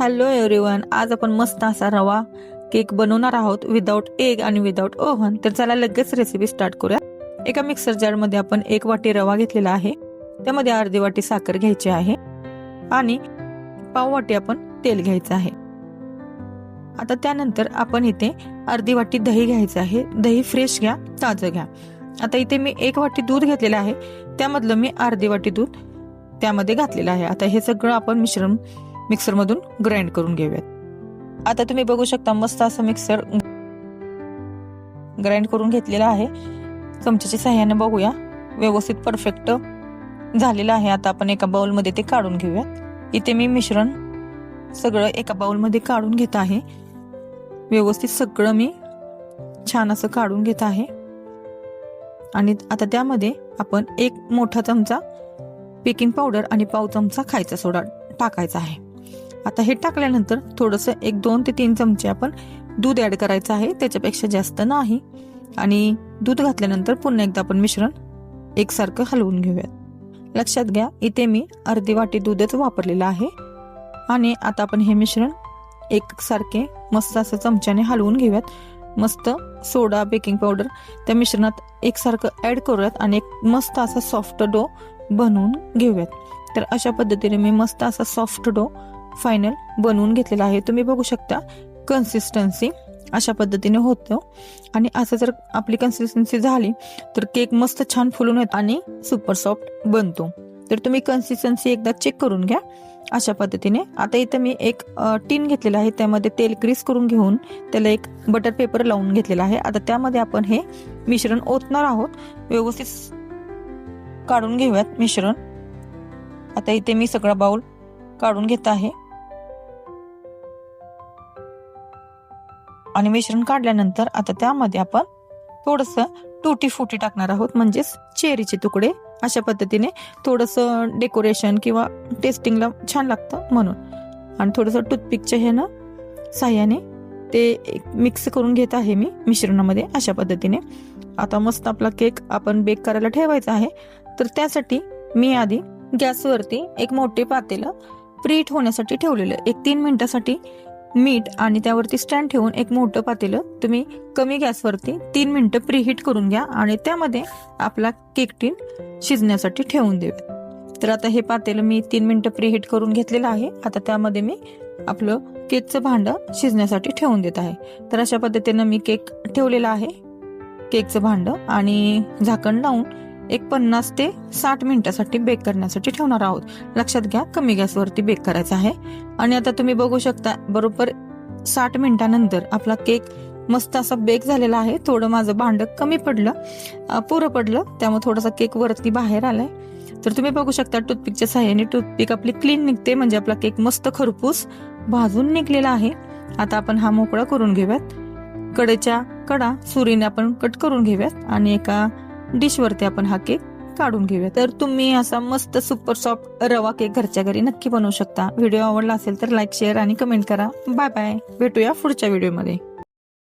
Hello everyone, आज आपण मस्त असा रवा केक बनवणार आहोत विदाउट एग आणि विदाउट ओव्हन. तर चला लगेच रेसिपी स्टार्ट करूया. एका मिक्सर जार मध्ये आपण 1 वाटी रवा घेतलेला आहे, त्यामध्ये अर्धी वाटी साखर घ्यायची आहे आणि पाव वाटी आपण तेल घ्यायचं आहे. आता त्यानंतर आपण इथे अर्धी वाटी दही घ्यायचं आहे. दही फ्रेश घ्या, ताजं घ्या. आता इथे मी 1 वाटी दूध घेतलेलं आहे, त्यामधलं मी अर्धी वाटी दूध त्यामध्ये घातलेलं आहे. आता हे सगळं आपण मिश्रण मिक्सर मधून ग्राइंड करून घेऊयात. आता तुम्ही बघू शकता मस्त असं मिक्सर ग्राइंड करून घेतलेलं आहे. चमच्याच्या सहाय्याने बघूया व्यवस्थित परफेक्ट झालेलं आहे. आता आपण एका बाउल मध्ये ते काढून घेऊयात. इथे मी मिश्रण सगळं एका बाउल मध्ये काढून घेत आहे. व्यवस्थित सगळं मी छान असं काढून घेत आहे. आणि आता त्यामध्ये आपण 1 मोठा चमचा बेकिंग पावडर आणि पाव चमचा खायचा सोडा टाकायचा आहे. आता हे टाकल्यानंतर थोडंसं 2 ते 3 चमचे आपण दूध ऍड करायचं आहे, त्याच्यापेक्षा जास्त नाही. आणि दूध घातल्यानंतर पुन्हा एकदा आपण मिश्रण एकसारखं हलवून घेऊयात. लक्षात घ्या इथे मी अर्धी वाटी दूधच वापरलेलं आहे. आणि आता आपण हे मिश्रण एकसारखे मस्त असं चमच्याने हलवून घेऊयात. मस्त सोडा बेकिंग पावडर त्या मिश्रणात एकसारखं ऍड करूयात आणि एक मस्त असा सॉफ्ट डो बनवून घेऊयात. तर अशा पद्धतीने मी मस्त असा सॉफ्ट डो फायनल बनवून घेतलेला आहे. तुम्ही बघू शकता कन्सिस्टन्सी अशा पद्धतीने होतं. आणि असं जर आपली कन्सिस्टन्सी झाली तर केक मस्त छान फुलून येतो आणि सुपर सॉफ्ट बनतो. तर तुम्ही कन्सिस्टन्सी एकदा चेक करून घ्या अशा पद्धतीने. आता इथं मी एक टीन घेतलेला आहे, त्यामध्ये तेल ग्रीस करून घेऊन त्याला एक बटर पेपर लावून घेतलेला आहे. आता त्यामध्ये आपण हे मिश्रण ओतणार आहोत. व्यवस्थित काढून घेऊयात मिश्रण. आता इथे मी सगळा बाउल काढून घेत आहे. आणि मिश्रण काढल्यानंतर आता त्यामध्ये आपण थोडंसं टुटी फुटी टाकणार आहोत, म्हणजेच चेरीचे तुकडे. अशा पद्धतीने थोडंसं डेकोरेशन किंवा टेस्टिंगला छान लागतं म्हणून. आणि थोडंसं टूथपिकच्या ह्यानं साह्याने ते मिक्स करून घेत आहे मी मिश्रणामध्ये अशा पद्धतीने. आता मस्त आपला केक आपण बेक करायला ठेवायचा आहे. तर त्यासाठी मी आधी गॅसवरती एक मोठे पातेलं प्रीहीट होण्यासाठी ठेवलेलं. 3 मिनिटासाठी मीठ आणि त्यावरती स्टँड ठेवून एक मोठं पातेलं तुम्ही कमी गॅसवरती 3 मिनिटं प्रीहीट करून घ्या आणि त्यामध्ये आपला केक टीन शिजण्यासाठी ठेवून देऊया. तर आता हे पातेलं मी 3 मिनिटं प्रीहीट करून घेतलेलं आहे. आता त्यामध्ये मी आपलं केकचं भांडं शिजण्यासाठी ठेवून देत आहे. तर अशा पद्धतीनं मी केक ठेवलेला आहे, केकचं भांडं, आणि झाकण लावून एक 50 ते 60 मिनिटासाठी बेक करण्यासाठी ठेवणार आहोत. लक्षात घ्या कमी गॅसवरती बेक करायचा आहे. आणि आता तुम्ही बघू शकता बरोबर 60 मिनिटानंतर आपला केक मस्त असा बेक झालेला आहे. थोडं माझं भांडं कमी पडलं, पुरं पडलं, त्यामुळे थोडासा केक वरती बाहेर आलाय. तर तुम्ही बघू शकता टूथपिकच्या सहाय्याने टूथपिक आपली क्लीन निघते, म्हणजे आपला केक मस्त खरपूस भाजून निघलेला आहे. आता आपण हा मोकळा करून घेऊयात. कडेच्या कडा सुरीने आपण कट करून घेऊयात आणि एका डिशवरती आपण हा केक काढून घेऊया. तर तुम्ही असा मस्त सुपर सॉफ्ट रवा केक घरच्या घरी नक्की बनवू शकता. व्हिडिओ आवडला असेल तर लाईक, शेअर आणि कमेंट करा. बाय बाय, भेटूया पुढच्या व्हिडिओमध्ये.